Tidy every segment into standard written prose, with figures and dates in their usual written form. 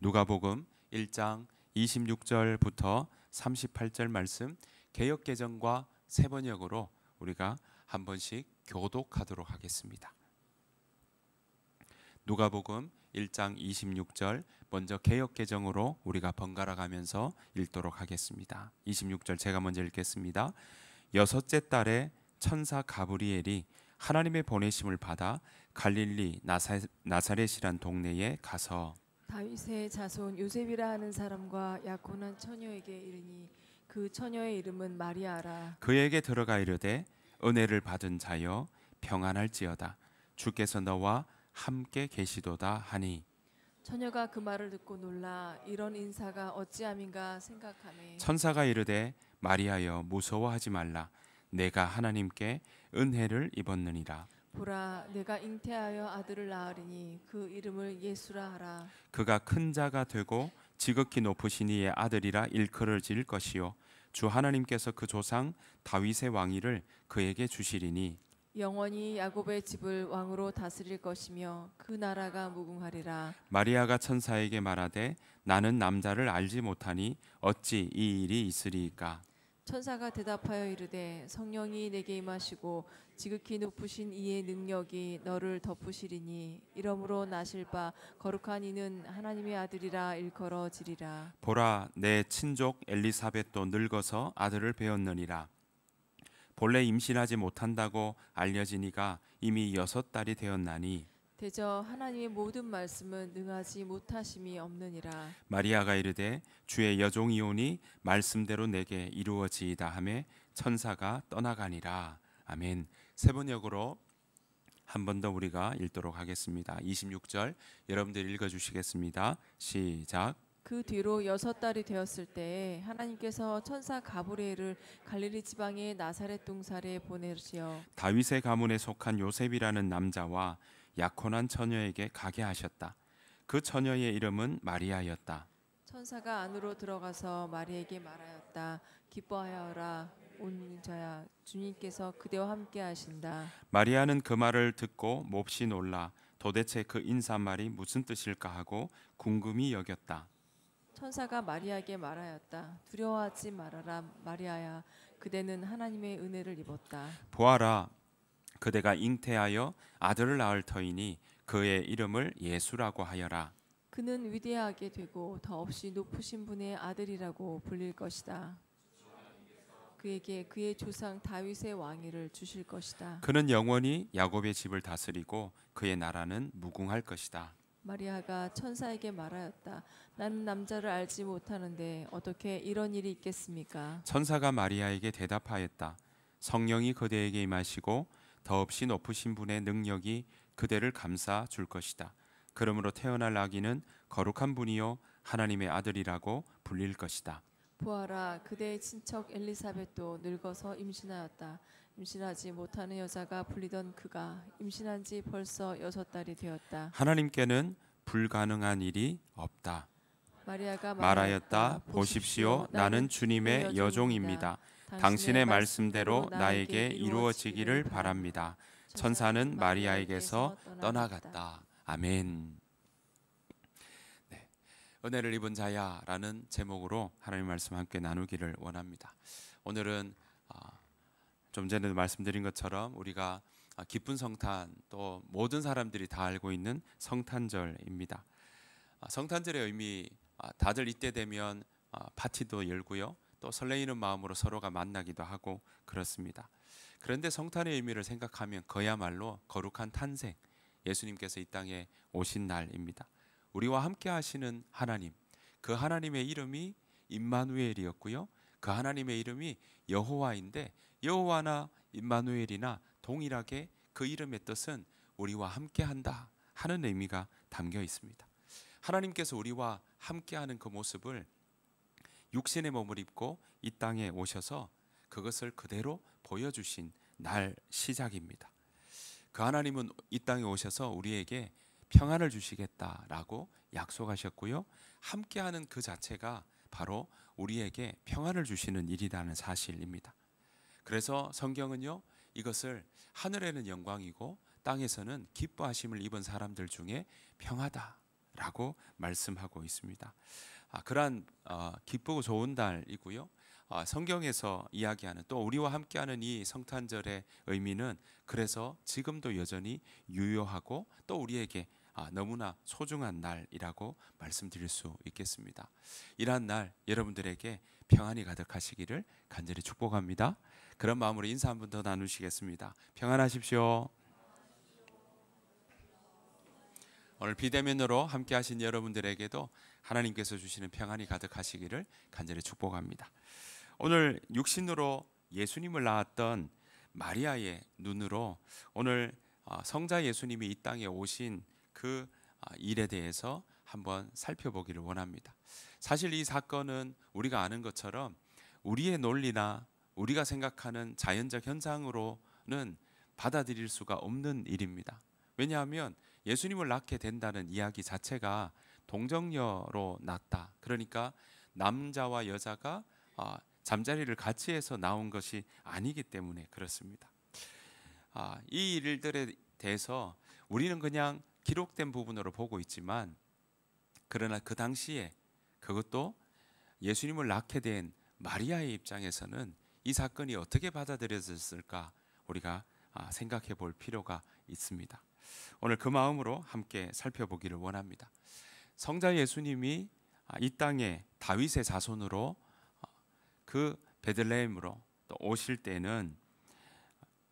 누가복음 1장 26절부터 38절 말씀 개역개정과 세번역으로 우리가 한 번씩 교독하도록 하겠습니다. 누가복음 1장 26절 먼저 개역개정으로 우리가 번갈아 가면서 읽도록 하겠습니다. 26절 제가 먼저 읽겠습니다. 여섯째 달에 천사 가브리엘이 하나님의 보내심을 받아 갈릴리 나사렛이란 동네에 가서 다윗의 자손 요셉이라 하는 사람과 약혼한 처녀에게 이르니 그 처녀의 이름은 마리아라. 그에게 들어가 이르되 은혜를 받은 자여 평안할지어다. 주께서 너와 함께 계시도다 하니 처녀가 그 말을 듣고 놀라 이런 인사가 어찌함인가 생각하매 천사가 이르되 마리아여 무서워하지 말라. 내가 하나님께 은혜를 입었느니라. 보라 내가 잉태하여 아들을 낳으리니 그 이름을 예수라 하라. 그가 큰 자가 되고 지극히 높으신 이의 아들이라 일컬어질 것이요 주 하나님께서 그 조상 다윗의 왕위를 그에게 주시리니 영원히 야곱의 집을 왕으로 다스릴 것이며 그 나라가 무궁하리라. 마리아가 천사에게 말하되 나는 남자를 알지 못하니 어찌 이 일이 있으리이까. 천사가 대답하여 이르되 성령이 내게 임하시고 지극히 높으신 이의 능력이 너를 덮으시리니 이러므로 나실 바 거룩한 이는 하나님의 아들이라 일컬어지리라. 보라 내 친족 엘리사벳도 늙어서 아들을 배었느니라. 본래 임신하지 못한다고 알려지니가 이미 6달이 되었나니 대저 하나님의 모든 말씀은 능하지 못하심이 없느니라. 마리아가 이르되 주의 여종이오니 말씀대로 내게 이루어지이다 하매 천사가 떠나가니라. 아멘. 세번역으로 한 번 더 우리가 읽도록 하겠습니다. 26절 여러분들 읽어주시겠습니다. 시작. 그 뒤로 6달이 되었을 때에 하나님께서 천사 가브리엘을 갈릴리 지방의 나사렛 동산에 보내시어 다윗의 가문에 속한 요셉이라는 남자와 약혼한 처녀에게 가게 하셨다. 그 처녀의 이름은 마리아였다. 천사가 안으로 들어가서 마리아에게 말하였다. 기뻐하여라 온 자야 주님께서 그대와 함께 하신다. 마리아는 그 말을 듣고 몹시 놀라 도대체 그 인사말이 무슨 뜻일까 하고 궁금히 여겼다. 천사가 마리아에게 말하였다. 두려워하지 말아라 마리아야 그대는 하나님의 은혜를 입었다. 보아라 그대가 잉태하여 아들을 낳을 터이니 그의 이름을 예수라고 하여라. 그는 위대하게 되고 더없이 높으신 분의 아들이라고 불릴 것이다. 그에게 그의 조상 다윗의 왕위를 주실 것이다. 그는 영원히 야곱의 집을 다스리고 그의 나라는 무궁할 것이다. 마리아가 천사에게 말하였다. 나는 남자를 알지 못하는데 어떻게 이런 일이 있겠습니까? 천사가 마리아에게 대답하였다. 성령이 그대에게 임하시고 더없이 높으신 분의 능력이 그대를 감싸 줄 것이다. 그러므로 태어날 아기는 거룩한 분이요 하나님의 아들이라고 불릴 것이다. 보아라 그대의 친척 엘리사벳도 늙어서 임신하였다. 임신하지 못하는 여자가 불리던 그가 임신한 지 벌써 6달이 되었다. 하나님께는 불가능한 일이 없다. 마리아가 말하였다. 보십시오. 나는 주님의 여종입니다. 당신의 말씀대로 나에게 이루어지기를 바랍니다. 천사는 마리아에게서 떠나갔다. 아멘. 네, 은혜를 입은 자야라는 제목으로 하나님의 말씀 함께 나누기를 원합니다. 오늘은 좀 전에도 말씀드린 것처럼 우리가 기쁜 성탄 또 모든 사람들이 다 알고 있는 성탄절입니다. 성탄절의 의미 다들 이때 되면 파티도 열고요. 또 설레이는 마음으로 서로가 만나기도 하고 그렇습니다. 그런데 성탄의 의미를 생각하면 그야말로 거룩한 탄생, 예수님께서 이 땅에 오신 날입니다. 우리와 함께 하시는 하나님, 그 하나님의 이름이 임마누엘이었고요. 그 하나님의 이름이 여호와인데 여호와나 임마누엘이나 동일하게 그 이름의 뜻은 우리와 함께한다 하는 의미가 담겨 있습니다. 하나님께서 우리와 함께하는 그 모습을 육신의 몸을 입고 이 땅에 오셔서 그것을 그대로 보여주신 날 시작입니다. 그 하나님은 이 땅에 오셔서 우리에게 평안을 주시겠다라고 약속하셨고요. 함께하는 그 자체가 바로 우리에게 평안을 주시는 일이라는 사실입니다. 그래서 성경은요, 이것을 하늘에는 영광이고 땅에서는 기뻐하심을 입은 사람들 중에 평하다 라고 말씀하고 있습니다. 그러한 기쁘고 좋은 달이고요. 성경에서 이야기하는 또 우리와 함께하는 이 성탄절의 의미는 그래서 지금도 여전히 유효하고 또 우리에게 너무나 소중한 날이라고 말씀드릴 수 있겠습니다. 이러한 날 여러분들에게 평안이 가득하시기를 간절히 축복합니다. 그런 마음으로 인사 한 번 더 나누시겠습니다. 평안하십시오. 오늘 비대면으로 함께 하신 여러분들에게도 하나님께서 주시는 평안이 가득하시기를 간절히 축복합니다. 오늘 육신으로 예수님을 낳았던 마리아의 눈으로 오늘 성자 예수님이 이 땅에 오신 그 일에 대해서 한번 살펴보기를 원합니다. 사실 이 사건은 우리가 아는 것처럼 우리의 논리나 우리가 생각하는 자연적 현상으로는 받아들일 수가 없는 일입니다. 왜냐하면 예수님을 낳게 된다는 이야기 자체가 동정녀로 낳다. 그러니까 남자와 여자가 잠자리를 같이 해서 나온 것이 아니기 때문에 그렇습니다. 이 일들에 대해서 우리는 그냥 기록된 부분으로 보고 있지만 그러나 그 당시에 그것도 예수님을 낳게 된 마리아의 입장에서는 이 사건이 어떻게 받아들여졌을까 우리가 생각해 볼 필요가 있습니다. 오늘 그 마음으로 함께 살펴보기를 원합니다. 성자 예수님이 이 땅에 다윗의 자손으로 그 베들레헴으로 또 오실 때는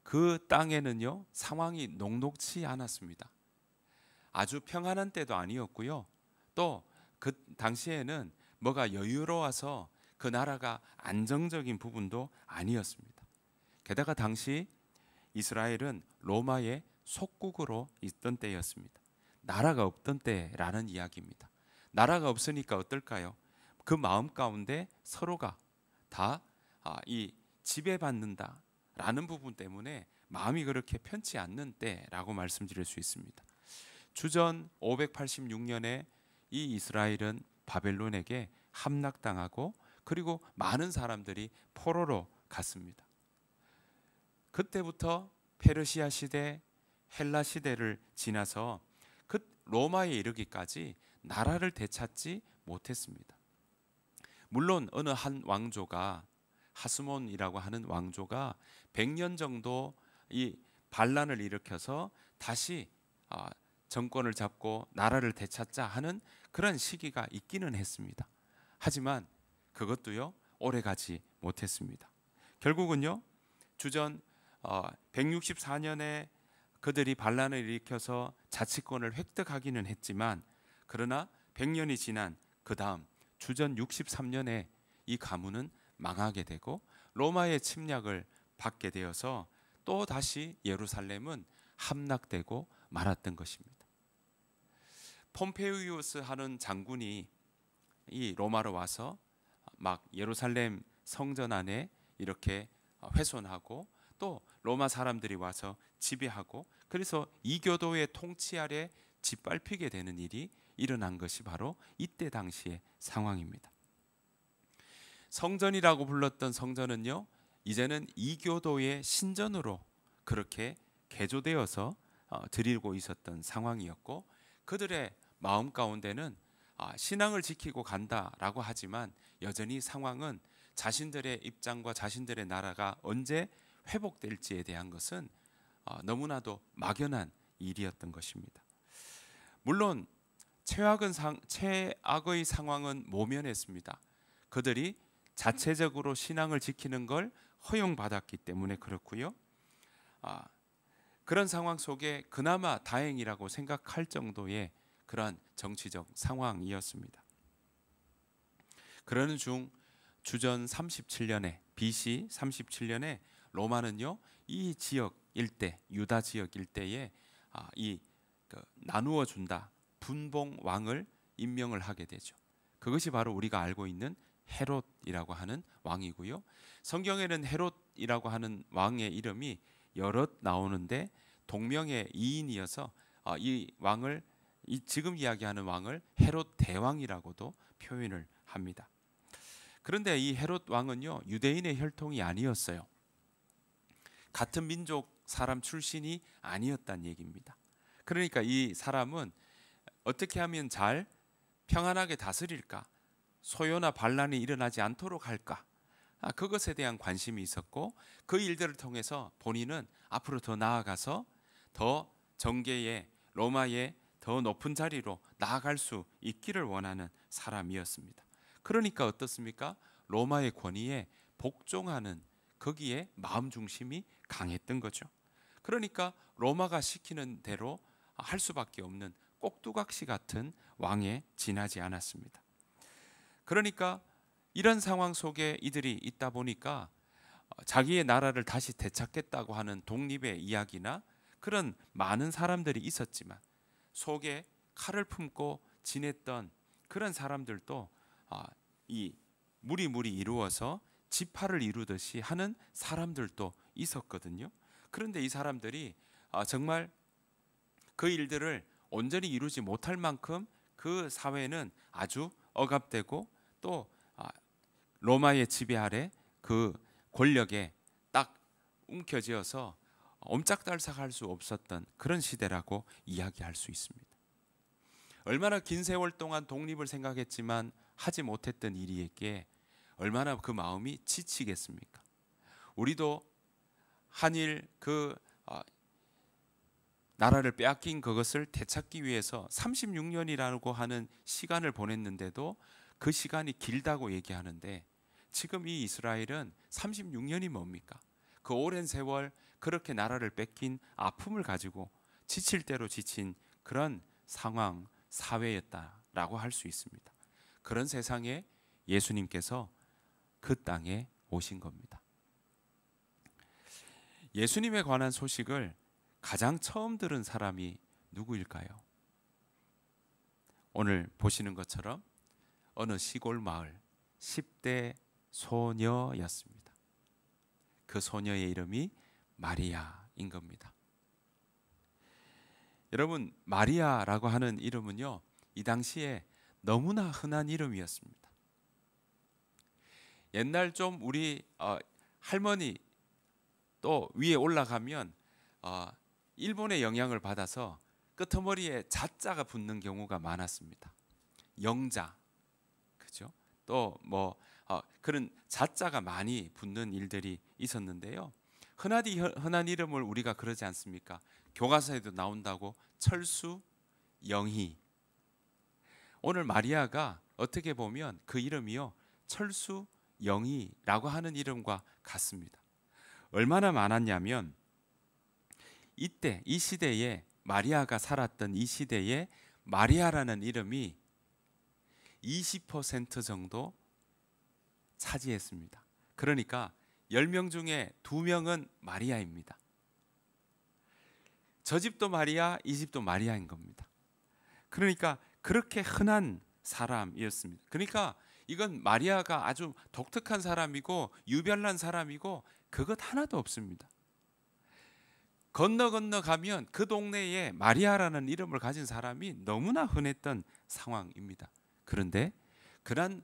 그 땅에는요 상황이 녹록치 않았습니다. 아주 평안한 때도 아니었고요. 또 그 당시에는 뭐가 여유로워서 그 나라가 안정적인 부분도 아니었습니다. 게다가 당시 이스라엘은 로마의 속국으로 있던 때였습니다. 나라가 없던 때라는 이야기입니다. 나라가 없으니까 어떨까요? 그 마음 가운데 서로가 다 이 지배받는다라는 부분 때문에 마음이 그렇게 편치 않는 때라고 말씀드릴 수 있습니다. 주전 586년에 이 이스라엘은 바벨론에게 함락당하고 그리고 많은 사람들이 포로로 갔습니다. 그때부터 페르시아 시대, 헬라 시대를 지나서 그 로마에 이르기까지 나라를 되찾지 못했습니다. 물론 어느 한 왕조가 하스몬이라고 하는 왕조가 100년 정도 이 반란을 일으켜서 다시 정권을 잡고 나라를 되찾자 하는 그런 시기가 있기는 했습니다. 하지만 그것도요 오래가지 못했습니다. 결국은요 주전 164년에 그들이 반란을 일으켜서 자치권을 획득하기는 했지만 그러나 100년이 지난 그 다음 주전 63년에 이 가문은 망하게 되고 로마의 침략을 받게 되어서 또 다시 예루살렘은 함락되고 말았던 것입니다. 폼페이우스 하는 장군이 이 로마로 와서 막 예루살렘 성전 안에 이렇게 훼손하고 또 로마 사람들이 와서 지배하고 그래서 이교도의 통치 아래 짓밟히게 되는 일이 일어난 것이 바로 이때 당시의 상황입니다. 성전이라고 불렀던 성전은요 이제는 이교도의 신전으로 그렇게 개조되어서 드리고 있었던 상황이었고 그들의 마음 가운데는 신앙을 지키고 간다라고 하지만 여전히 상황은 자신들의 입장과 자신들의 나라가 언제 회복될지에 대한 것은 너무나도 막연한 일이었던 것입니다. 물론 최악의 상황은 모면했습니다. 그들이 자체적으로 신앙을 지키는 걸 허용받았기 때문에 그렇고요. 그런 상황 속에 그나마 다행이라고 생각할 정도의 그러한 정치적 상황이었습니다. 그러는 중 주전 37년에 BC 37년에 로마는요 이 지역 일대 유다 지역 일대에 나누어 준다 분봉 왕을 임명을 하게 되죠. 그것이 바로 우리가 알고 있는 헤롯이라고 하는 왕이고요. 성경에는 헤롯이라고 하는 왕의 이름이 여럿 나오는데 동명의 이인이어서 이 왕을 지금 이야기하는 왕을 헤롯 대왕이라고도 표현을 합니다. 그런데 이 헤롯 왕은요 유대인의 혈통이 아니었어요. 같은 민족 사람 출신이 아니었다는 얘기입니다. 그러니까 이 사람은 어떻게 하면 잘 평안하게 다스릴까? 소요나 반란이 일어나지 않도록 할까? 그것에 대한 관심이 있었고 그 일들을 통해서 본인은 앞으로 더 나아가서 더 정계의 로마의 더 높은 자리로 나아갈 수 있기를 원하는 사람이었습니다. 그러니까 어떻습니까? 로마의 권위에 복종하는 거기에 마음 중심이 강했던 거죠. 그러니까 로마가 시키는 대로 할 수밖에 없는 꼭두각시 같은 왕에 지나지 않았습니다. 그러니까 이런 상황 속에 이들이 있다 보니까 자기의 나라를 다시 되찾겠다고 하는 독립의 이야기나 그런 많은 사람들이 있었지만 속에 칼을 품고 지냈던 그런 사람들도 이 무리무리 이루어서 지파를 이루듯이 하는 사람들도 있었거든요. 그런데 이 사람들이 정말 그 일들을 온전히 이루지 못할 만큼 그 사회는 아주 억압되고 또 로마의 지배 아래 그 권력에 딱 움켜쥐어서 옴짝달싹할 수 없었던 그런 시대라고 이야기할 수 있습니다. 얼마나 긴 세월 동안 독립을 생각했지만 하지 못했던 일이기에 얼마나 그 마음이 지치겠습니까? 우리도 한일 그 나라를 빼앗긴 그것을 되찾기 위해서 36년이라고 하는 시간을 보냈는데도 그 시간이 길다고 얘기하는데 지금 이 이스라엘은 36년이 뭡니까? 그 오랜 세월 그렇게 나라를 뺏긴 아픔을 가지고 지칠 대로 지친 그런 상황, 사회였다라고 할 수 있습니다. 그런 세상에 예수님께서 그 땅에 오신 겁니다. 예수님에 관한 소식을 가장 처음 들은 사람이 누구일까요? 오늘 보시는 것처럼 어느 시골 마을 10대 소녀였습니다. 그 소녀의 이름이 마리아인 겁니다. 여러분, 마리아라고 하는 이름은요, 이 당시에 너무나 흔한 이름이었습니다. 옛날 좀 우리 할머니 또 위에 올라가면 일본의 영향을 받아서 끄트머리에 자자가 붙는 경우가 많았습니다. 영자, 그죠? 또 뭐 그런 자자가 많이 붙는 일들이 있었는데요. 흔한 이름을 우리가 그러지 않습니까? 교과서에도 나온다고 철수, 영희. 오늘 마리아가 어떻게 보면 그 이름이요, 철수, 영희라고 하는 이름과 같습니다. 얼마나 많았냐면 이때 이 시대에 마리아가 살았던 이 시대에 마리아라는 이름이 20% 정도 차지했습니다. 그러니까 10명 중에 2명은 마리아입니다. 저 집도 마리아, 이 집도 마리아인 겁니다. 그러니까 그렇게 흔한 사람이었습니다. 그러니까 이건 마리아가 아주 독특한 사람이고 유별난 사람이고 그것 하나도 없습니다. 건너 가면 그 동네에 마리아라는 이름을 가진 사람이 너무나 흔했던 상황입니다. 그런데 그런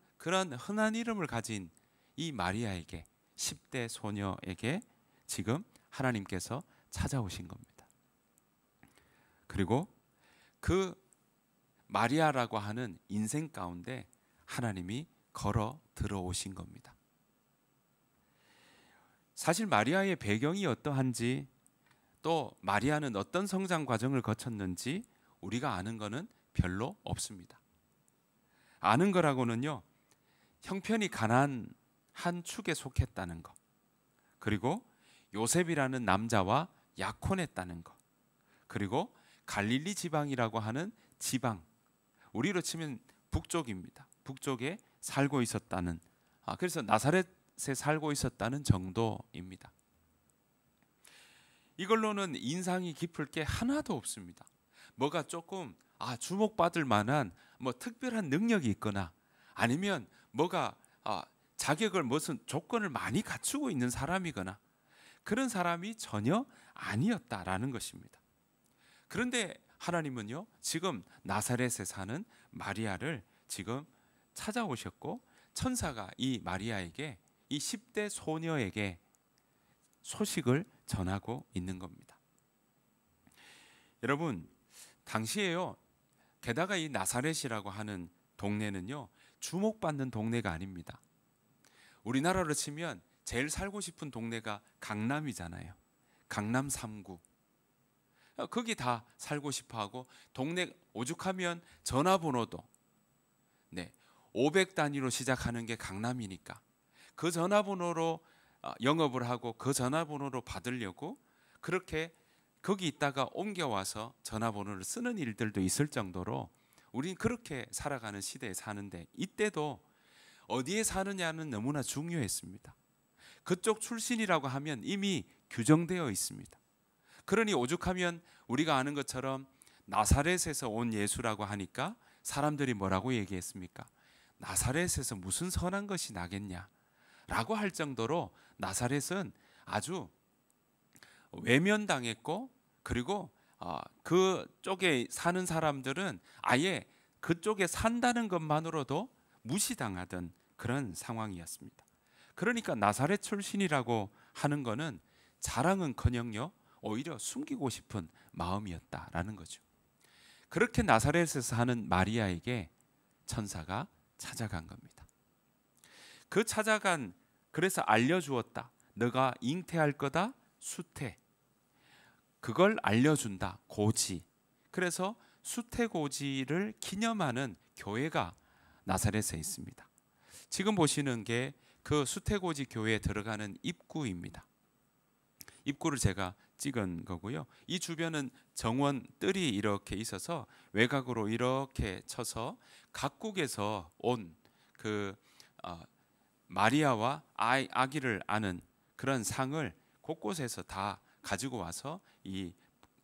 흔한 이름을 가진 이 마리아에게 10대 소녀에게 지금 하나님께서 찾아오신 겁니다. 그리고 그 마리아라고 하는 인생 가운데 하나님이 걸어 들어오신 겁니다. 사실 마리아의 배경이 어떠한지 또 마리아는 어떤 성장 과정을 거쳤는지 우리가 아는 거는 별로 없습니다. 아는 거라고는요, 형편이 가난한 축에 속했다는 것, 그리고 요셉이라는 남자와 약혼했다는 것, 그리고 갈릴리 지방이라고 하는 지방, 우리로 치면 북쪽입니다. 북쪽에 살고 있었다는, 그래서 나사렛에 살고 있었다는 정도입니다. 이걸로는 인상이 깊을 게 하나도 없습니다. 뭐가 조금 주목받을 만한 뭐 특별한 능력이 있거나 아니면 뭐가 자격을 무슨 조건을 많이 갖추고 있는 사람이거나 그런 사람이 전혀 아니었다라는 것입니다. 그런데 하나님은요, 지금 나사렛에 사는 마리아를 지금 찾아오셨고 천사가 이 마리아에게, 이 10대 소녀에게 소식을 전하고 있는 겁니다. 여러분, 당시에요, 게다가 이 나사렛이라고 하는 동네는요, 주목받는 동네가 아닙니다. 우리나라로 치면 제일 살고 싶은 동네가 강남이잖아요. 강남 3구. 거기 다 살고 싶어하고, 동네 오죽하면 전화번호도 500 단위로 시작하는 게 강남이니까 그 전화번호로 영업을 하고 그 전화번호로 받으려고 그렇게 거기 있다가 옮겨와서 전화번호를 쓰는 일들도 있을 정도로 우린 그렇게 살아가는 시대에 사는데, 이때도 어디에 사느냐는 너무나 중요했습니다. 그쪽 출신이라고 하면 이미 규정되어 있습니다. 그러니 오죽하면 우리가 아는 것처럼 나사렛에서 온 예수라고 하니까 사람들이 뭐라고 얘기했습니까? 나사렛에서 무슨 선한 것이 나겠냐 라고 할 정도로 나사렛은 아주 외면당했고, 그리고 그쪽에 사는 사람들은 아예 그쪽에 산다는 것만으로도 무시당하던 그런 상황이었습니다. 그러니까 나사렛 출신이라고 하는 것은 자랑은커녕요, 오히려 숨기고 싶은 마음이었다라는 거죠. 그렇게 나사렛에서 사는 마리아에게 천사가 찾아간 겁니다. 그 찾아간, 그래서 알려주었다. 너가 잉태할 거다. 수태. 그걸 알려준다. 고지. 그래서 수태고지를 기념하는 교회가 나사렛에 있습니다. 지금 보시는 게 그 수태고지 교회에 들어가는 입구입니다. 입구를 제가 찍은 거고요. 이 주변은 정원 뜰이 이렇게 있어서 외곽으로 이렇게 쳐서 각국에서 온 그 마리아와 아기를 아는 그런 상을 곳곳에서 다 가지고 와서 이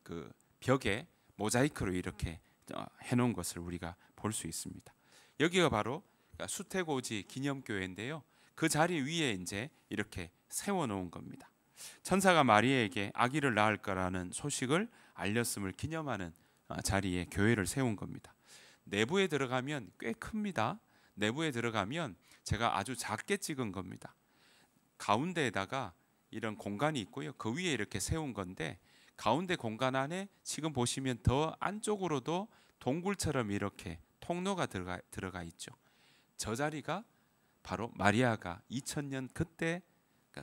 그 벽에 모자이크로 이렇게 해놓은 것을 우리가 볼 수 있습니다. 여기가 바로 수태고지 기념교회인데요. 그 자리 위에 이제 이렇게 세워놓은 겁니다. 천사가 마리아에게 아기를 낳을 거라는 소식을 알렸음을 기념하는 자리에 교회를 세운 겁니다. 내부에 들어가면 꽤 큽니다. 내부에 들어가면 제가 아주 작게 찍은 겁니다. 가운데에다가 이런 공간이 있고요. 그 위에 이렇게 세운 건데, 가운데 공간 안에 지금 보시면 더 안쪽으로도 동굴처럼 이렇게 통로가 들어가 있죠. 저 자리가 바로 마리아가 2000년 그때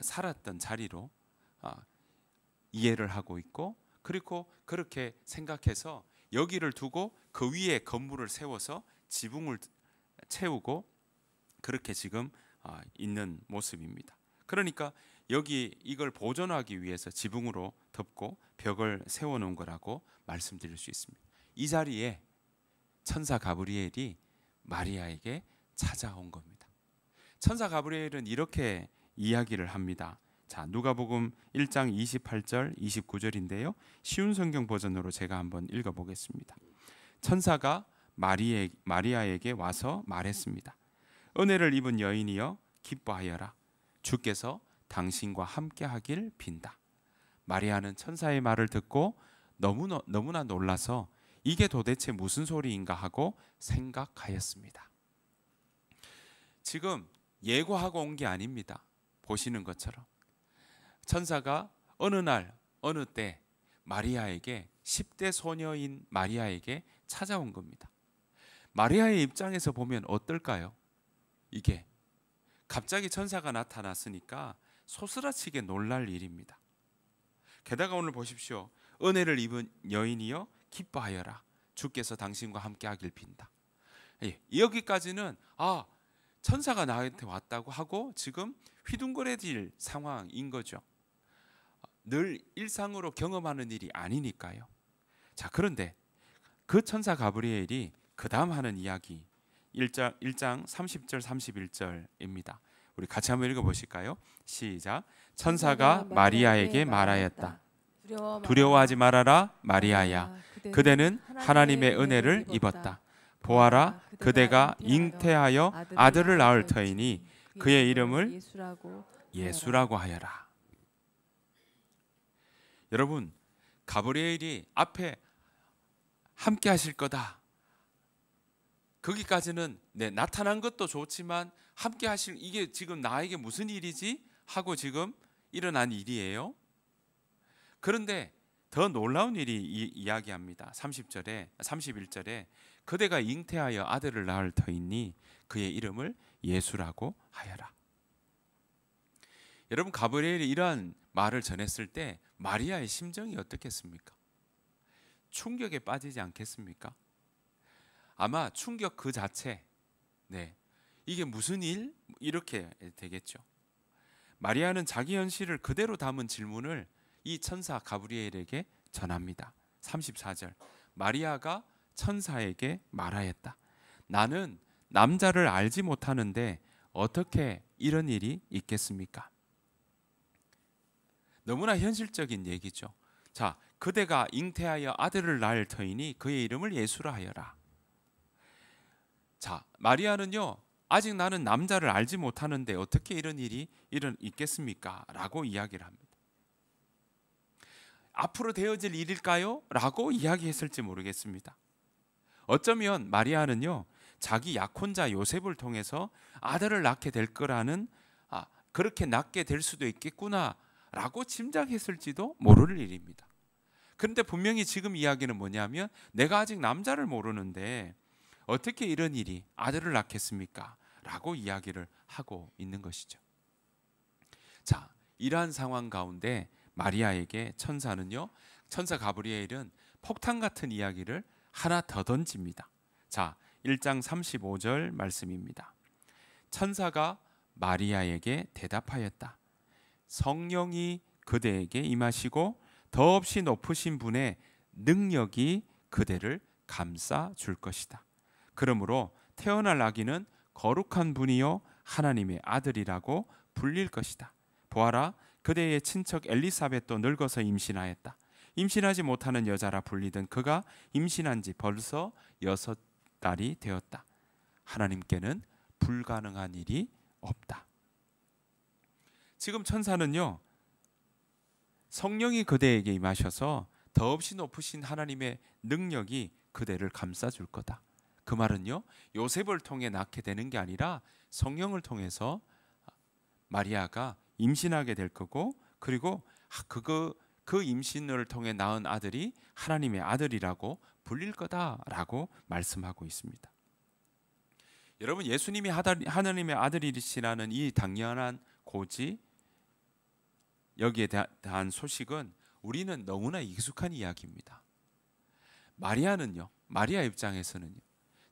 살았던 자리로 이해를 하고 있고, 그리고 그렇게 생각해서 여기를 두고 그 위에 건물을 세워서 지붕을 채우고 그렇게 지금 있는 모습입니다. 그러니까 여기 이걸 보존하기 위해서 지붕으로 덮고 벽을 세워놓은 거라고 말씀드릴 수 있습니다. 이 자리에 천사 가브리엘이 마리아에게 찾아온 겁니다. 천사 가브리엘은 이렇게 이야기를 합니다. 자, 누가복음 1장 28절 29절인데요. 쉬운 성경 버전으로 제가 한번 읽어보겠습니다. 천사가 마리아에게 와서 말했습니다. 은혜를 입은 여인이여 기뻐하여라. 주께서 당신과 함께하길 빈다. 마리아는 천사의 말을 듣고 너무나 놀라서 이게 도대체 무슨 소리인가 하고 생각하였습니다. 지금 예고하고 온 게 아닙니다. 보시는 것처럼 천사가 어느 날 어느 때 마리아에게 10대 소녀인 마리아에게 찾아온 겁니다. 마리아의 입장에서 보면 어떨까요? 이게 갑자기 천사가 나타났으니까 소스라치게 놀랄 일입니다. 게다가 오늘 보십시오. 은혜를 입은 여인이여 기뻐하여라. 주께서 당신과 함께하길 빈다. 여기까지는 천사가 나한테 왔다고 하고 지금 휘둥그레질 상황인 거죠. 늘 일상으로 경험하는 일이 아니니까요. 자, 그런데 그 천사 가브리엘이 그 다음 하는 이야기 1장 30절 31절입니다. 우리 같이 한번 읽어보실까요? 시작. 천사가 마리아에게 말하였다. 두려워하지 말아라 마리아야. 그대는 하나님의 은혜를 입었다. 보아라, 그대가 잉태하여 아들을 낳을 터이니 그의 이름을 예수라고 하여라. 여러분, 가브리엘이 앞에 함께 하실 거다. 거기까지는 나타난 것도 좋지만 함께 하실, 이게 지금 나에게 무슨 일이지? 하고 지금 일어난 일이에요. 그런데 더 놀라운 일이 이야기합니다. 31절에 그대가 잉태하여 아들을 낳을 터이니 그의 이름을 예수라고 하여라. 여러분, 가브리엘이 이러한 말을 전했을 때 마리아의 심정이 어떻겠습니까? 충격에 빠지지 않겠습니까? 아마 충격 그 자체, 이게 무슨 일? 이렇게 되겠죠. 마리아는 자기 현실을 그대로 담은 질문을 이 천사 가브리엘에게 전합니다. 34절, 마리아가 천사에게 말하였다. 나는 남자를 알지 못하는데 어떻게 이런 일이 있겠습니까? 너무나 현실적인 얘기죠. 자, 그대가 잉태하여 아들을 낳을 터이니 그의 이름을 예수라 하여라. 자, 마리아는요, 아직 나는 남자를 알지 못하는데 어떻게 이런 일이 있겠습니까? 라고 이야기를 합니다. 앞으로 되어질 일일까요? 라고 이야기했을지 모르겠습니다. 어쩌면 마리아는요, 자기 약혼자 요셉을 통해서 아들을 낳게 될 거라는, 그렇게 낳게 될 수도 있겠구나 라고 짐작했을지도 모를 일입니다. 그런데 분명히 지금 이야기는 뭐냐면, 내가 아직 남자를 모르는데 어떻게 이런 일이 아들을 낳겠습니까? 라고 이야기를 하고 있는 것이죠. 자, 이러한 상황 가운데 마리아에게 천사 가브리엘은 폭탄 같은 이야기를 하나 더 던집니다. 자, 1장 35절 말씀입니다. 천사가 마리아에게 대답하였다. 성령이 그대에게 임하시고 더없이 높으신 분의 능력이 그대를 감싸 줄 것이다. 그러므로 태어날 아기는 거룩한 분이요 하나님의 아들이라고 불릴 것이다. 보아라, 그대의 친척 엘리사벳도 늙어서 임신하였다. 임신하지 못하는 여자라 불리던 그가 임신한 지 벌써 6달이 되었다. 하나님께는 불가능한 일이 없다. 지금 천사는요, 성령이 그대에게 임하셔서 더없이 높으신 하나님의 능력이 그대를 감싸줄 거다. 그 말은요, 요셉을 통해 낳게 되는 게 아니라 성령을 통해서 마리아가 임신하게 될 거고, 그리고 그 임신을 통해 낳은 아들이 하나님의 아들이라고 불릴 거다라고 말씀하고 있습니다. 여러분, 예수님이 하나님의 아들이시라는 이 당연한 고지, 여기에 대한 소식은 우리는 너무나 익숙한 이야기입니다. 마리아 입장에서는요,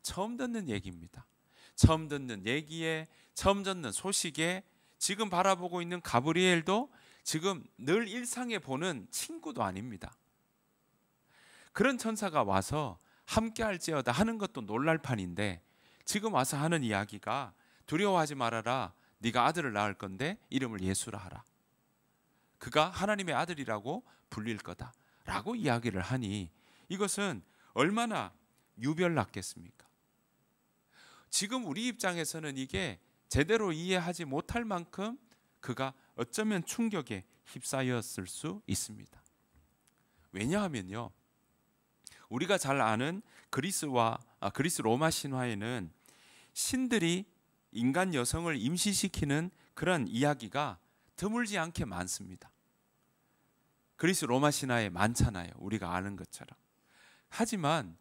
처음 듣는 얘기입니다. 처음 듣는 얘기에, 처음 듣는 소식에 지금 바라보고 있는 가브리엘도 지금 늘 일상에 보는 친구도 아닙니다. 그런 천사가 와서 함께 할지어다 하는 것도 놀랄 판인데, 지금 와서 하는 이야기가 두려워하지 말아라, 네가 아들을 낳을 건데 이름을 예수라 하라. 그가 하나님의 아들이라고 불릴 거다 라고 이야기를 하니, 이것은 얼마나 유별났겠습니까? 지금 우리 입장에서는 이게 제대로 이해하지 못할 만큼 그가 어쩌면 충격에 휩싸였을 수 있습니다. 왜냐하면요, 우리가 잘 아는 그리스 로마 신화에는 신들이 인간 여성을 임신시키는 그런 이야기가 드물지 않게 많습니다. 그리스 로마 신화에 많잖아요, 우리가 아는 것처럼. 하지만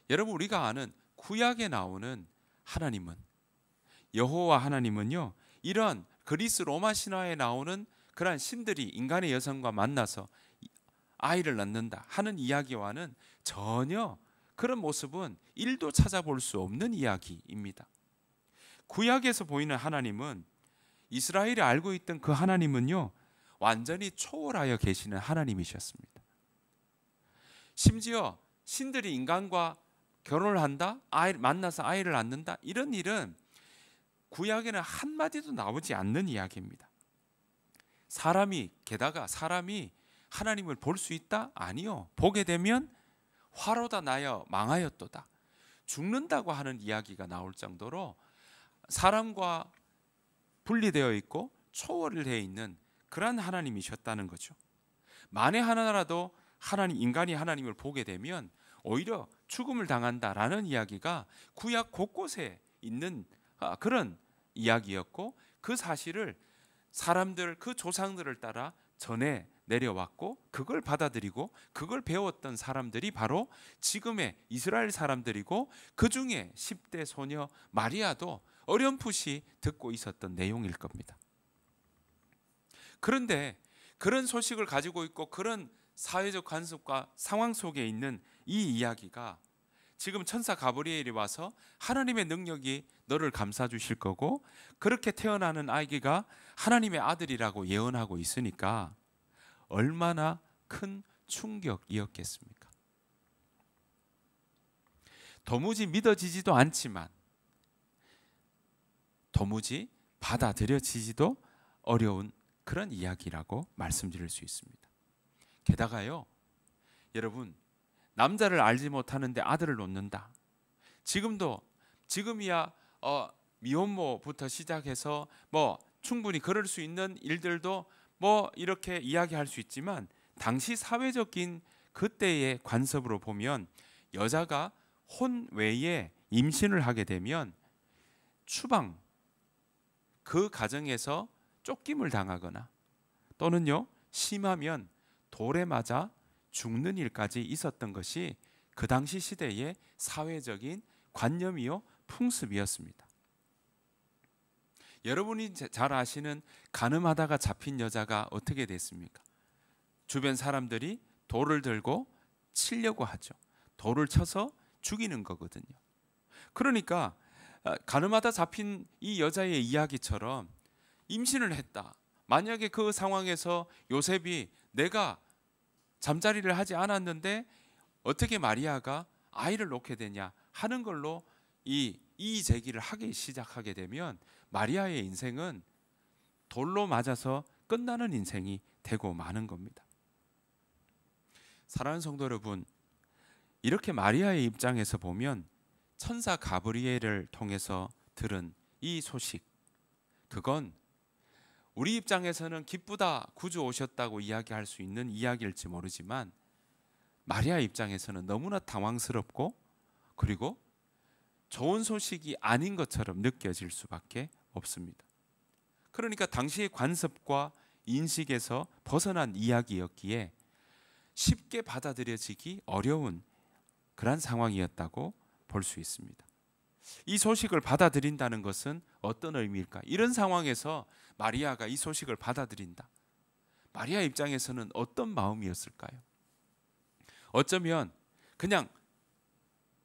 여러분, 우리가 아는 구약에 나오는 하나님은, 여호와 하나님은요, 이런 그리스 로마 신화에 나오는 그러한 신들이 인간의 여성과 만나서 아이를 낳는다 하는 이야기와는 전혀 그런 모습은 1도 찾아볼 수 없는 이야기입니다. 구약에서 보이는 하나님은, 이스라엘이 알고 있던 그 하나님은요, 완전히 초월하여 계시는 하나님이셨습니다. 심지어 신들이 인간과 결혼을 한다, 만나서 아이를 낳는다, 이런 일은 구약에는 한마디도 나오지 않는 이야기입니다. 게다가 사람이 하나님을 볼 수 있다? 아니요. 보게 되면 화로다 나여 망하였도다, 죽는다고 하는 이야기가 나올 정도로 사람과 분리되어 있고 초월되어 있는 그러한 하나님이셨다는 거죠. 만에 하나라도 인간이 하나님을 보게 되면 오히려 죽음을 당한다라는 이야기가 구약 곳곳에 있는 그런 이야기였고, 그 사실을 사람들, 그 조상들을 따라 전해 내려왔고 그걸 받아들이고 그걸 배웠던 사람들이 바로 지금의 이스라엘 사람들이고 그 중에 10대 소녀 마리아도 어렴풋이 듣고 있었던 내용일 겁니다. 그런데 그런 소식을 가지고 있고 그런 사회적 관습과 상황 속에 있는 이 이야기가 지금 천사 가브리엘이 와서 하나님의 능력이 너를 감싸 주실 거고 그렇게 태어나는 아기가 하나님의 아들이라고 예언하고 있으니까 얼마나 큰 충격이었겠습니까? 도무지 믿어지지도 않지만 도무지 받아들여지지도 어려운 그런 이야기라고 말씀드릴 수 있습니다. 게다가요, 여러분, 남자를 알지 못하는데 아들을 놓는다. 지금이야 미혼모부터 시작해서 뭐 충분히 그럴 수 있는 일들도 뭐 이렇게 이야기할 수 있지만 당시 사회적인 그때의 관습으로 보면 여자가 혼 외에 임신을 하게 되면 추방, 그 가정에서 쫓김을 당하거나 또는요 심하면 돌에 맞아 죽는 일까지 있었던 것이 그 당시 시대의 사회적인 관념이요 풍습이었습니다. 여러분이 잘 아시는 간음하다가 잡힌 여자가 어떻게 됐습니까? 주변 사람들이 돌을 들고 치려고 하죠. 돌을 쳐서 죽이는 거거든요. 그러니까 간음하다 잡힌 이 여자의 이야기처럼 임신을 했다. 만약에 그 상황에서 요셉이 내가 잠자리를 하지 않았는데 어떻게 마리아가 아이를 놓게 되냐 하는 걸로 이 제기를 하기 시작하게 되면 마리아의 인생은 돌로 맞아서 끝나는 인생이 되고 마는 겁니다. 사랑하는 성도 여러분, 이렇게 마리아의 입장에서 보면 천사 가브리엘을 통해서 들은 이 소식, 그건 우리 입장에서는 기쁘다 구주 오셨다고 이야기할 수 있는 이야기일지 모르지만 마리아 입장에서는 너무나 당황스럽고 그리고 좋은 소식이 아닌 것처럼 느껴질 수밖에 없습니다. 그러니까 당시의 관습과 인식에서 벗어난 이야기였기에 쉽게 받아들여지기 어려운 그런 상황이었다고 볼 수 있습니다. 이 소식을 받아들인다는 것은 어떤 의미일까? 이런 상황에서 마리아가 이 소식을 받아들인다. 마리아 입장에서는 어떤 마음이었을까요? 어쩌면 그냥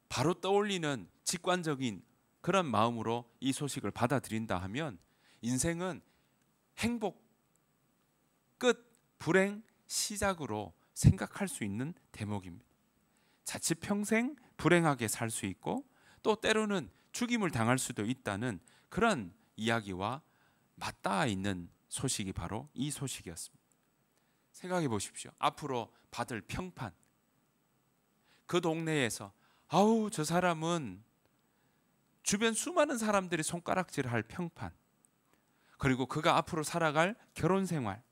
바로 떠올리는 직관적인 그런 마음으로 이 소식을 받아들인다 하면 인생은 행복 끝, 불행 시작으로 생각할 수 있는 대목입니다. 자칫 평생 불행하게 살 수 있고 또 때로는 죽임을 당할 수도 있다는 그런 이야기와 맞닿아 있는 소식이 바로 이 소식이었습니다. 생각해 보십시오. 앞으로 받을 평판, 그 동네에서 아우 저 사람은 주변 수많은 사람들이 손가락질할 평판, 그리고 그가 앞으로 살아갈 결혼 생활,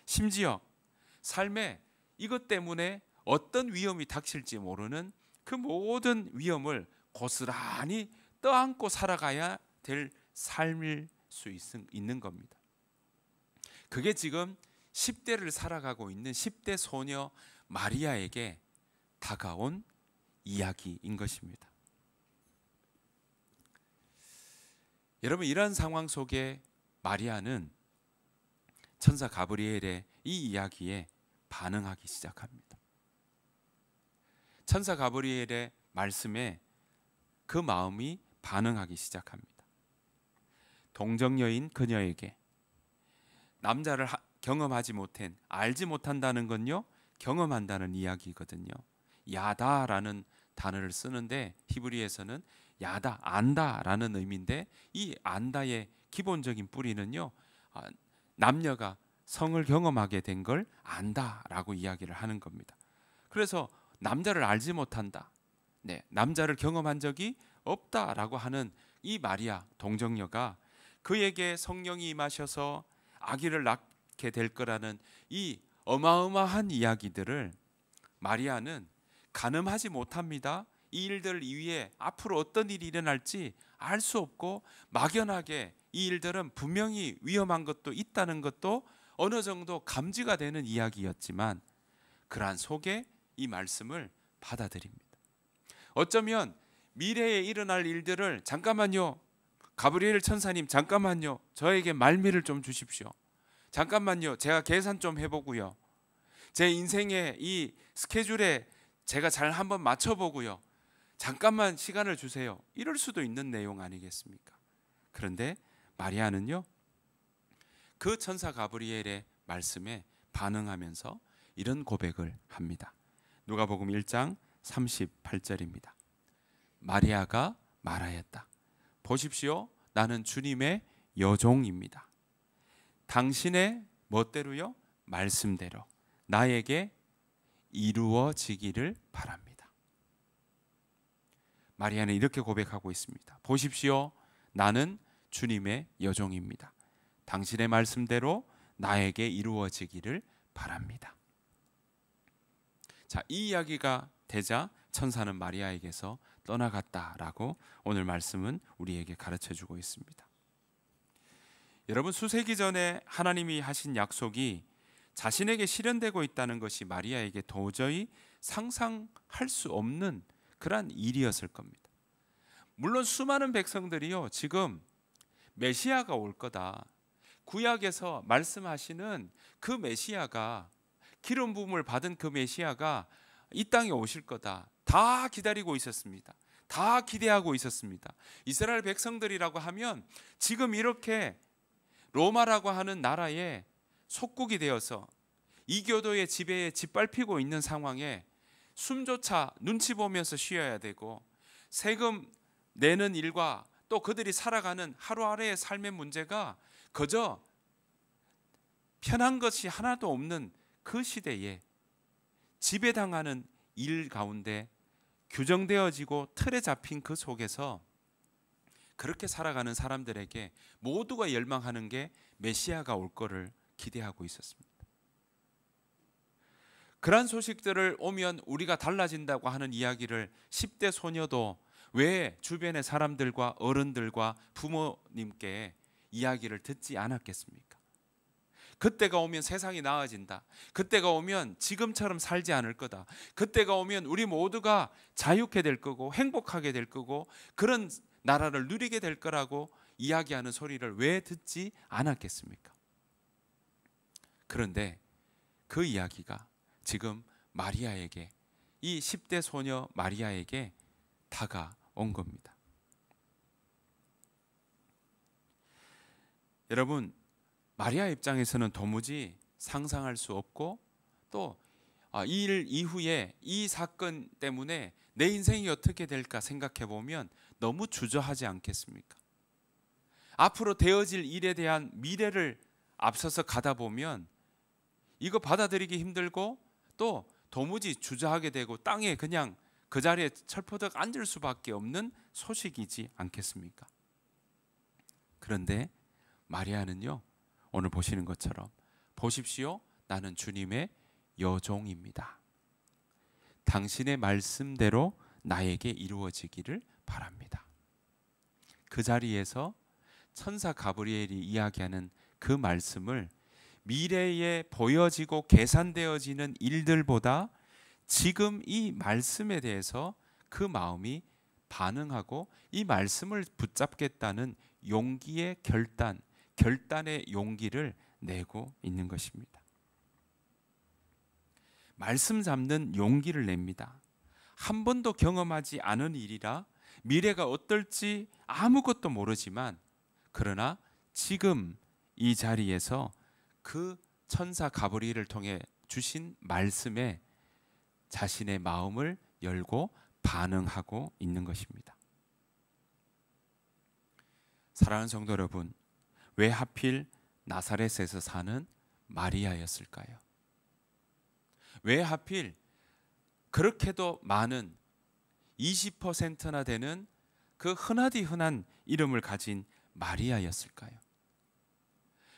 심지어 삶에 이것 때문에 어떤 위험이 닥칠지 모르는 그 모든 위험을 고스란히 떠안고 살아가야 될 삶일 수 있는 겁니다. 그게 지금 10대를 살아가고 있는 10대 소녀 마리아에게 다가온 이야기인 것입니다. 여러분, 이런 상황 속에 마리아는 천사 가브리엘의 이 이야기에 반응하기 시작합니다. 천사 가브리엘의 말씀에 그 마음이 반응하기 시작합니다. 동정녀인 그녀에게 남자를 경험하지 못한, 알지 못한다는 건요 경험한다는 이야기거든요. 야다라는 단어를 쓰는데 히브리에서는 야다, 안다라는 의미인데 이 안다의 기본적인 뿌리는요 남녀가 성을 경험하게 된 걸 안다라고 이야기를 하는 겁니다. 그래서 남자를 알지 못한다, 남자를 경험한 적이 없다라고 하는 이 마리아 동정녀가 그에게 성령이 임하셔서 아기를 낳게 될 거라는 이 어마어마한 이야기들을 마리아는 가늠하지 못합니다. 이 일들 이후에 앞으로 어떤 일이 일어날지 알 수 없고 막연하게 이 일들은 분명히 위험한 것도 있다는 것도 어느 정도 감지가 되는 이야기였지만 그러한 속에 이 말씀을 받아들입니다. 어쩌면 미래에 일어날 일들을 잠깐만요, 가브리엘 천사님 잠깐만요, 저에게 말미를 좀 주십시오. 잠깐만요, 제가 계산 좀 해보고요. 제 인생의 이 스케줄에 제가 잘 한번 맞춰보고요. 잠깐만 시간을 주세요. 이럴 수도 있는 내용 아니겠습니까? 그런데 마리아는요, 그 천사 가브리엘의 말씀에 반응하면서 이런 고백을 합니다. 누가복음 1장 38절입니다. 마리아가 말하였다. 보십시오, 나는 주님의 여종입니다. 당신의 멋대로요, 말씀대로 나에게 이루어지기를 바랍니다. 마리아는 이렇게 고백하고 있습니다. 보십시오, 나는 주님의 여종입니다. 당신의 말씀대로 나에게 이루어지기를 바랍니다. 자, 이 이야기가 되자 천사는 마리아에게서 떠나갔다라고 오늘 말씀은 우리에게 가르쳐주고 있습니다. 여러분, 수세기 전에 하나님이 하신 약속이 자신에게 실현되고 있다는 것이 마리아에게 도저히 상상할 수 없는 그러한 일이었을 겁니다. 물론 수많은 백성들이요, 지금 메시아가 올 거다, 구약에서 말씀하시는 그 메시아가, 기름 부음을 받은 그 메시아가 이 땅에 오실 거다, 다 기다리고 있었습니다. 다 기대하고 있었습니다. 이스라엘 백성들이라고 하면 지금 이렇게 로마라고 하는 나라에 속국이 되어서 이교도의 지배에 짓밟히고 있는 상황에 숨조차 눈치 보면서 쉬어야 되고, 세금 내는 일과 또 그들이 살아가는 하루하루의 삶의 문제가 그저 편한 것이 하나도 없는 그 시대에 지배당하는 일 가운데 규정되어지고 틀에 잡힌 그 속에서 그렇게 살아가는 사람들에게 모두가 열망하는 게 메시아가 올 거를 기대하고 있었습니다. 그러한 소식들을 오면 우리가 달라진다고 하는 이야기를 10대 소녀도 왜 주변의 사람들과 어른들과 부모님께 이야기를 듣지 않았겠습니까? 그때가 오면 세상이 나아진다. 그때가 오면 지금처럼 살지 않을 거다. 그때가 오면 우리 모두가 자유케 될 거고 행복하게 될 거고 그런 나라를 누리게 될 거라고 이야기하는 소리를 왜 듣지 않았겠습니까? 그런데 그 이야기가 지금 마리아에게, 이 10대 소녀 마리아에게 다가온 겁니다. 여러분, 마리아 입장에서는 도무지 상상할 수 없고 또 이 일 이후에 이 사건 때문에 내 인생이 어떻게 될까 생각해 보면 너무 주저하지 않겠습니까? 앞으로 되어질 일에 대한 미래를 앞서서 가다 보면 이거 받아들이기 힘들고 또 도무지 주저하게 되고 땅에 그냥 그 자리에 철퍼덕 앉을 수밖에 없는 소식이지 않겠습니까? 그런데 마리아는요, 오늘 보시는 것처럼 보십시오, 나는 주님의 여종입니다. 당신의 말씀대로 나에게 이루어지기를 바랍니다. 그 자리에서 천사 가브리엘이 이야기하는 그 말씀을 미래에 보여지고 계산되어지는 일들보다 지금 이 말씀에 대해서 그 마음이 반응하고 이 말씀을 붙잡겠다는 용기의 결단의 용기를 내고 있는 것입니다. 말씀 잡는 용기를 냅니다. 한 번도 경험하지 않은 일이라 미래가 어떨지 아무것도 모르지만, 그러나 지금 이 자리에서 그 천사 가브리엘을 통해 주신 말씀에 자신의 마음을 열고 반응하고 있는 것입니다. 사랑하는 성도 여러분, 왜 하필 나사렛에서 사는 마리아였을까요? 왜 하필 그렇게도 많은 20%나 되는 그 흔하디 흔한 이름을 가진 마리아였을까요?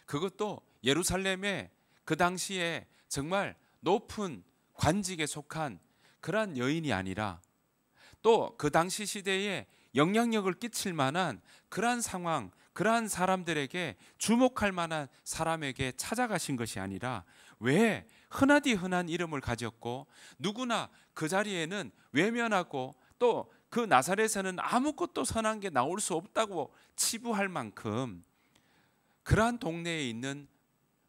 그것도 예루살렘의 그 당시에 정말 높은 관직에 속한 그러한 여인이 아니라 또 그 당시 시대에 영향력을 끼칠 만한 그러한 상황, 그러한 사람들에게 주목할 만한 사람에게 찾아가신 것이 아니라 왜 흔하디 흔한 이름을 가졌고 누구나 그 자리에는 외면하고 또 그 나사렛에는 아무것도 선한 게 나올 수 없다고 치부할 만큼 그러한 동네에 있는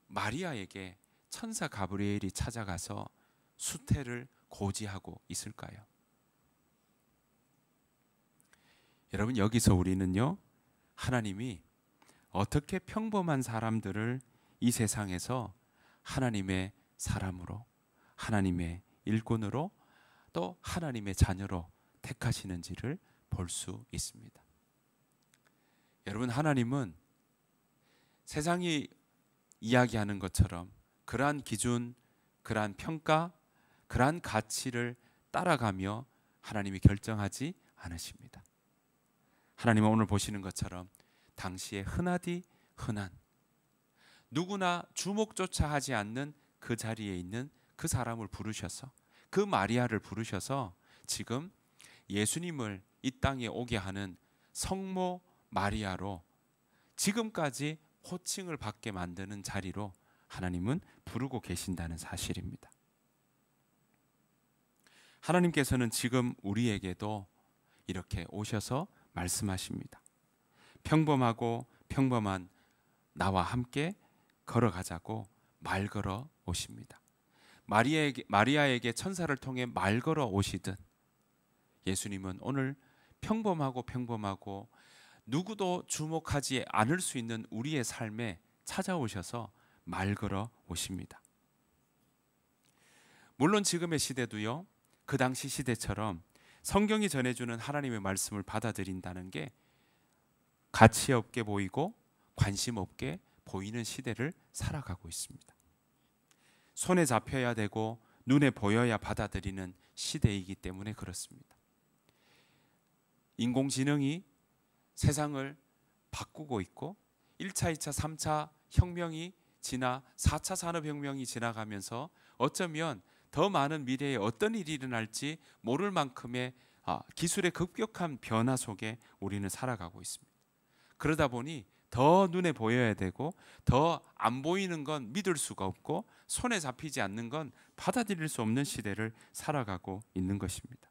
마리아에게 천사 가브리엘이 찾아가서 수태를 고지하고 있을까요? 여러분, 여기서 우리는요, 하나님이 어떻게 평범한 사람들을 이 세상에서 하나님의 사람으로, 하나님의 일꾼으로, 또 하나님의 자녀로 택하시는지를 볼 수 있습니다. 여러분, 하나님은 세상이 이야기하는 것처럼 그러한 기준, 그러한 평가, 그러한 가치를 따라가며 하나님이 결정하지 않으십니다. 하나님은 오늘 보시는 것처럼 당시에 흔하디 흔한, 누구나 주목조차 하지 않는 그 자리에 있는 그 사람을 부르셔서, 그 마리아를 부르셔서 지금 예수님을 이 땅에 오게 하는 성모 마리아로 지금까지 호칭을 받게 만드는 자리로 하나님은 부르고 계신다는 사실입니다. 하나님께서는 지금 우리에게도 이렇게 오셔서 말씀하십니다. 평범하고 평범한 나와 함께 걸어가자고 말 걸어 오십니다. 마리아에게 천사를 통해 말 걸어 오시듯 예수님은 오늘 평범하고 누구도 주목하지 않을 수 있는 우리의 삶에 찾아오셔서 말 걸어 오십니다. 물론 지금의 시대도요, 그 당시 시대처럼 성경이 전해주는 하나님의 말씀을 받아들인다는 게 가치 없게 보이고 관심 없게 보이는 시대를 살아가고 있습니다. 손에 잡혀야 되고 눈에 보여야 받아들이는 시대이기 때문에 그렇습니다. 인공지능이 세상을 바꾸고 있고 1차, 2차, 3차 혁명이 지나 4차 산업혁명이 지나가면서 어쩌면 더 많은 미래에 어떤 일이 일어날지 모를 만큼의 기술의 급격한 변화 속에 우리는 살아가고 있습니다. 그러다 보니 더 눈에 보여야 되고 더 안 보이는 건 믿을 수가 없고 손에 잡히지 않는 건 받아들일 수 없는 시대를 살아가고 있는 것입니다.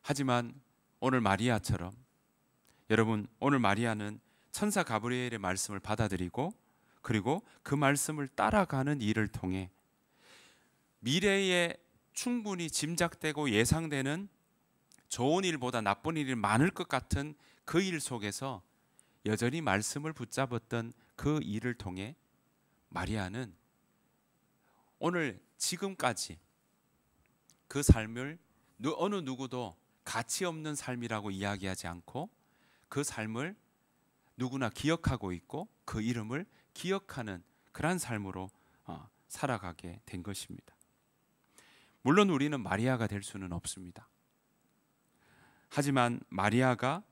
하지만 오늘 마리아처럼, 여러분, 오늘 마리아는 천사 가브리엘의 말씀을 받아들이고 그리고 그 말씀을 따라가는 일을 통해 미래에 충분히 짐작되고 예상되는 좋은 일보다 나쁜 일이 많을 것 같은 그 일 속에서 여전히 말씀을 붙잡았던 그 일을 통해 마리아는 오늘 지금까지 그 삶을 어느 누구도 가치 없는 삶이라고 이야기하지 않고 그 삶을 누구나 기억하고 있고 그 이름을 기억하는 그러한 삶으로 살아가게 된 것입니다. 물론 우리는 마리아가 될 수는 없습니다. 하지만 마리아가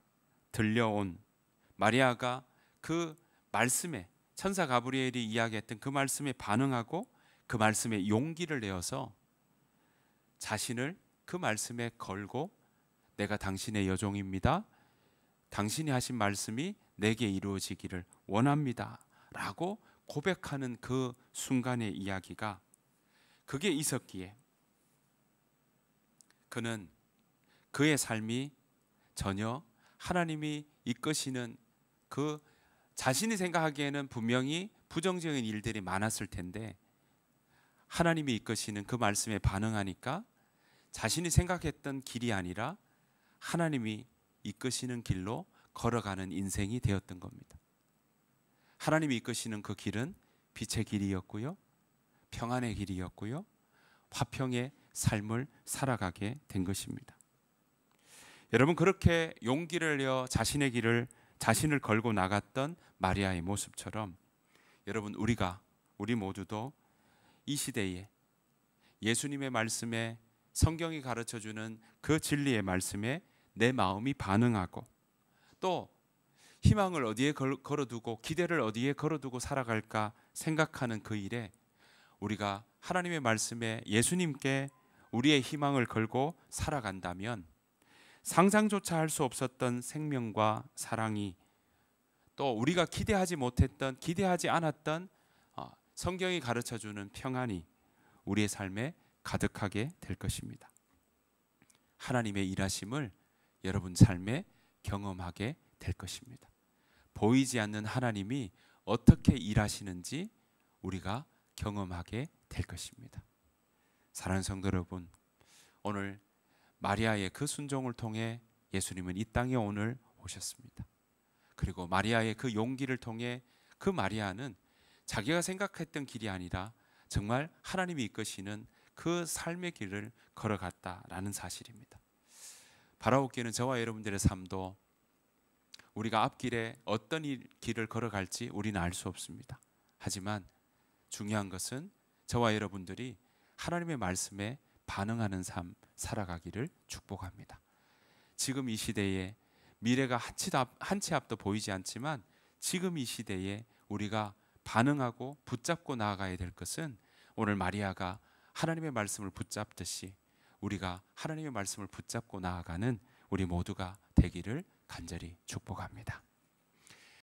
들려온, 마리아가 그 말씀에, 천사 가브리엘이 이야기했던 그 말씀에 반응하고 그 말씀에 용기를 내어서 자신을 그 말씀에 걸고 내가 당신의 여종입니다. 당신이 하신 말씀이 내게 이루어지기를 원합니다. 라고 고백하는 그 순간의 이야기가, 그게 있었기에 그는 그의 삶이 전혀 하나님이 이끄시는 그 자신이 생각하기에는 분명히 부정적인 일들이 많았을 텐데 하나님이 이끄시는 그 말씀에 반응하니까 자신이 생각했던 길이 아니라 하나님이 이끄시는 길로 걸어가는 인생이 되었던 겁니다. 하나님이 이끄시는 그 길은 빛의 길이었고요, 평안의 길이었고요, 화평의 삶을 살아가게 된 것입니다. 여러분, 그렇게 용기를 내어 자신의 길을, 자신을 걸고 나갔던 마리아의 모습처럼 여러분, 우리 모두도 이 시대에 예수님의 말씀에, 성경이 가르쳐주는 그 진리의 말씀에 내 마음이 반응하고 또 희망을 어디에 걸어두고 기대를 어디에 걸어두고 살아갈까 생각하는 그 일에 우리가 하나님의 말씀에 예수님께 우리의 희망을 걸고 살아간다면 상상조차 할 수 없었던 생명과 사랑이, 또 우리가 기대하지 못했던, 기대하지 않았던 성경이 가르쳐주는 평안이 우리의 삶에 가득하게 될 것입니다. 하나님의 일하심을 여러분 삶에 경험하게 될 것입니다. 보이지 않는 하나님이 어떻게 일하시는지 우리가 경험하게 될 것입니다. 사랑하는 성도 여러분, 오늘 마리아의 그 순종을 통해 예수님은 이 땅에 오늘 오셨습니다. 그리고 마리아의 그 용기를 통해 그 마리아는 자기가 생각했던 길이 아니라 정말 하나님이 이끄시는 그 삶의 길을 걸어갔다라는 사실입니다. 바라옵기는 저와 여러분들의 삶도 우리가 앞길에 어떤 길을 걸어갈지 우리는 알 수 없습니다. 하지만 중요한 것은 저와 여러분들이 하나님의 말씀에 반응하는 삶 살아가기를 축복합니다. 지금 이 시대에 미래가 한 치 앞도 보이지 않지만 지금 이 시대에 우리가 반응하고 붙잡고 나아가야 될 것은 오늘 마리아가 하나님의 말씀을 붙잡듯이 우리가 하나님의 말씀을 붙잡고 나아가는 우리 모두가 되기를 간절히 축복합니다.